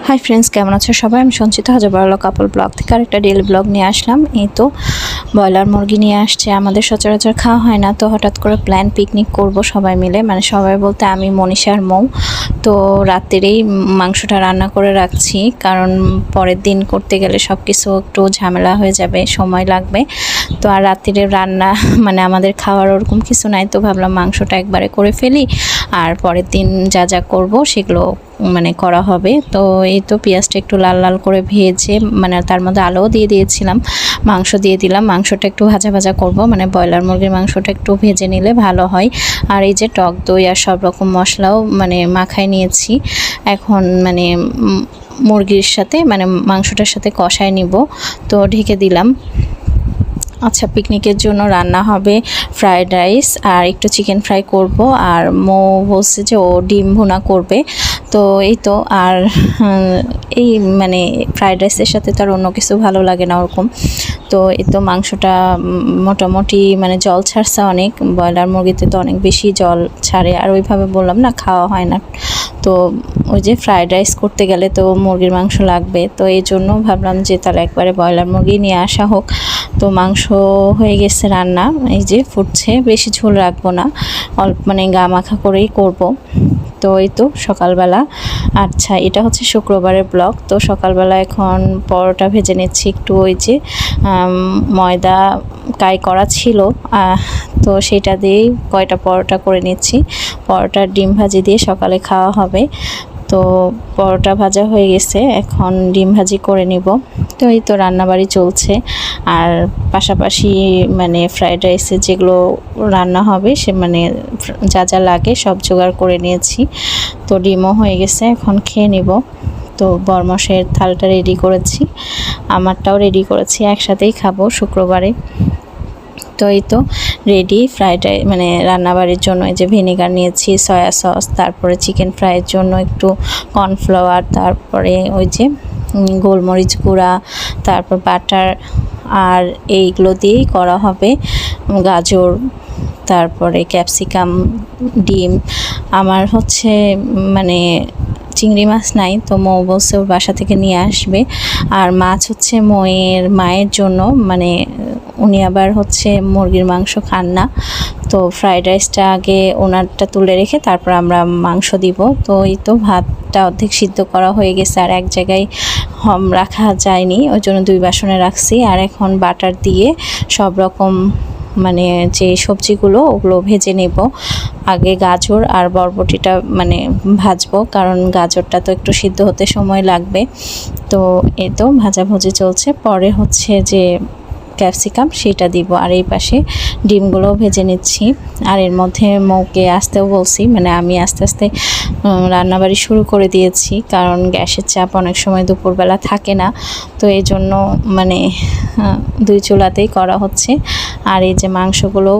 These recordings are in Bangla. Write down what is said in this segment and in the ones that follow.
হাই ফ্রেন্ডস, কেমন আছো সবাই? আমি সঞ্চিতা হাজারবারলা কাপল ব্লগ থেকে আরেকটা ডেইলি ব্লগ নিয়ে আসলাম। এই তো ব্রয়লার মুরগি নিয়ে আসছে, আমাদের সচরাচর খাওয়া হয় না, তো হঠাৎ করে প্ল্যান পিকনিক করব সবাই মিলে, মানে সবাই বলতে আমি, মনীষা আর মৌ। তো রাত্রেই মাংসটা রান্না করে রাখছি, কারণ পরের দিন করতে গেলে সব কিছু একটু ঝামেলা হয়ে যাবে, সময় লাগবে। তো আর রাত্রে রান্না মানে আমাদের খাওয়ার ওরকম কিছু নাই, তো ভাবলাম মাংসটা একবারে করে ফেলি, আর পরের দিন যা যা করব সেগুলো মানে করা হবে। তো এই তো পেঁয়াজটা একটু লাল লাল করে ভেজে, মানে তার মধ্যে আলুও দিয়ে দিয়েছিলাম, মাংস দিয়ে দিলাম। মাংসটা একটু ভাজা ভাজা করব, মানে ব্রয়লার মুরগির মাংসটা একটু ভেজে নিলে ভালো হয়। আর এই যে টক দই আর সব রকম মশলাও মানে মাখায় নিয়েছি, এখন মানে মুরগির সাথে মানে মাংসটার সাথে কষায় নিব। তো ঢেকে দিলাম। আচ্ছা, পিকনিকের জন্য রান্না হবে ফ্রায়েড রাইস আর একটু চিকেন ফ্রাই করব, আর মৌ বলছে যে ও ডিম ভুনা করবে। তো এই তো, আর এই মানে ফ্রায়েড রাইসের সাথে তো আর অন্য কিছু ভালো লাগে না ওরকম। তো এই তো মাংসটা মোটামুটি মানে জল ছাড়ছে অনেক, ব্রয়লার মুরগিতে তো অনেক বেশি জল ছাড়ে, আর ওইভাবে বললাম না খাওয়া হয় না। তো ওই যে ফ্রায়েড রাইস করতে গেলে তো মুরগির মাংস লাগবে, তো এই জন্য ভাবলাম যে তাহলে একবারে ব্রয়লার মুরগি নিয়ে আসা হোক। তো মাংস হয়ে গেছে রান্না, এই যে ফুটছে, বেশি ঝোল রাখবো না, অল্প মানে গা মাখা করেই করব। তো এই তো সকালবেলা, আচ্ছা এটা হচ্ছে শুক্রবারের ব্লগ। তো সকালবেলা এখন পরোটা ভেজে নিচ্ছি একটু, ওই যে ময়দা কাই করা ছিল, তো সেটা দিয়েই কয়টা পরোটা করে নিচ্ছি। পরোটার ডিম ভাজি দিয়ে সকালে খাওয়া হবে। তো পরোটা ভাজা হয়ে গেছে, এখন ডিম ভাজি করে নিব। তো এই তো রান্নাবাড়ি চলছে, আর পাশাপাশি মানে ফ্রায়েড রাইসে যেগুলো রান্না হবে সে মানে যা যা লাগে সব জোগাড় করে নিয়েছি। তো ডিমও হয়ে গেছে, এখন খেয়ে নিব। তো বরমশের থালটা রেডি করেছি, আমারটাও রেডি করেছি, একসাথেই খাবো শুক্রবারে। তো এই তো রেডি ফ্রাইড রাইস মানে রান্নাবাড়ির জন্য। এই যে ভিনেগার নিয়েছি, সয়া সস, তারপরে চিকেন ফ্রাইয়ের জন্য একটু কর্নফ্লাওয়ার, তারপরে ওই যে গোলমরিচ গুঁড়া, তারপর বাটার, আর এইগুলো দিয়েই করা হবে। গাজর, তারপরে ক্যাপসিকাম, ডিম। আমার হচ্ছে মানে চিংড়ি মাছ নাই, তো মৌ বলছে ওর বাসা থেকে নিয়ে আসবে। আর মাছ হচ্ছে মায়ের জন্য, মানে উনি আবার হচ্ছে মুরগির মাংস খান না। তো ফ্রায়েড রাইসটা আগে ওনারটা তুলে রেখে তারপর আমরা মাংস দিব। তো এই তো ভাতটা অর্ধেক সিদ্ধ করা হয়ে গেছে, আর এক জায়গায় রাখা যায়নি, ওই জন্য 2 বাসনে রাখছি। আর এখন বাটার দিয়ে সব রকম মানে যে সবজিগুলো ওগুলো ভেজে নেব। আগে গাজর আর বরবটিটা মানে ভাজবো, কারণ গাজরটা তো একটু সিদ্ধ হতে সময় লাগবে। তো এই তো ভাজাভুজি চলছে, পরে হচ্ছে যে ক্যাপসিকাম সেটা দিব। আর এই পাশে ডিমগুলোও ভেজে নিচ্ছি। আর এর মধ্যে মৌকে আসতেও বলছি, মানে আমি আস্তে আস্তে রান্নাবাড়ি শুরু করে দিয়েছি, কারণ গ্যাসের চাপ অনেক সময় দুপুরবেলা থাকে না। তো এই জন্য মানে 2 চুলাতেই করা হচ্ছে। আর এই যে মাংসগুলো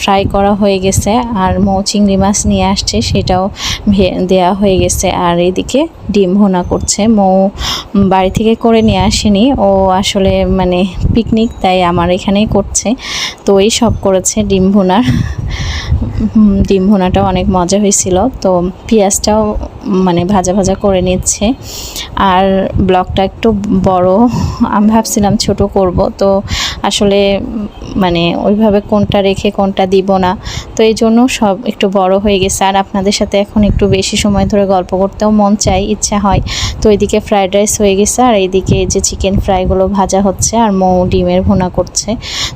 ফ্রাই করা হয়ে গেছে, আর মৌ চিংড়ি মাছ নিয়ে আসছে, সেটাও দেওয়া হয়ে গেছে। আর এদিকে ডিম ভুনা করছে, মৌ বাড়ি থেকে করে নিয়ে আসেনি, ও আসলে মানে পিকনিক, তাই আমার এখানেই করছে। তো এই সব করেছে ডিম ভুনাটাও অনেক মজা হয়েছিল। তো পেঁয়াজটাও মানে ভাজা ভাজা করে নিচ্ছে। আর ব্লগটা একটু বড়, আমি ভাবছিলাম ছোট করব, তো আসলে মানে ওইভাবে কোনটা রেখে কোনটা দিব না, তো এই জন্য সব একটু বড় হয়ে গেছে। আর আপনাদের সাথে এখন একটু বেশি সময় ধরে গল্প করতেও মন চাই, ইচ্ছা হয়। তো এদিকে ফ্রায়েড রাইস হয়ে গেছে, আর এইদিকে যে চিকেন ফ্রাইগুলো ভাজা হচ্ছে, আর মৌ ডিমের ভুনা করছে।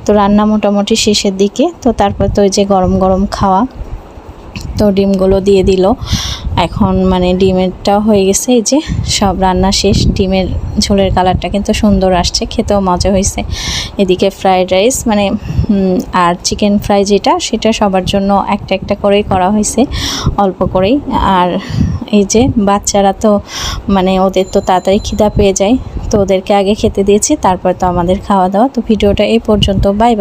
তো রান্না মোটামুটি শেষের দিকে। তো তারপর তো ওই যে গরম গরম খাওয়া, তো ডিমগুলো দিয়ে দিল। এখন মানে ডিমেরটাও হয়ে গেছে, এই যে সব রান্না শেষ। ডিমের ঝোলের কালারটা কিন্তু সুন্দর আসছে, খেতেও মজা হয়েছে। এদিকে ফ্রায়েড রাইস মানে আর চিকেন ফ্রাই যেটা, সেটা সবার জন্য একটা একটা করেই করা হয়েছে, অল্প করেই। আর এই যে বাচ্চারা তো মানে ওদের তো তাড়াতাড়ি খিদা পেয়ে যায়, তো ওদেরকে আগে খেতে দিয়েছি, তারপর তো আমাদের খাওয়া দাওয়া। তো ভিডিওটা এই পর্যন্ত, বাই বাই।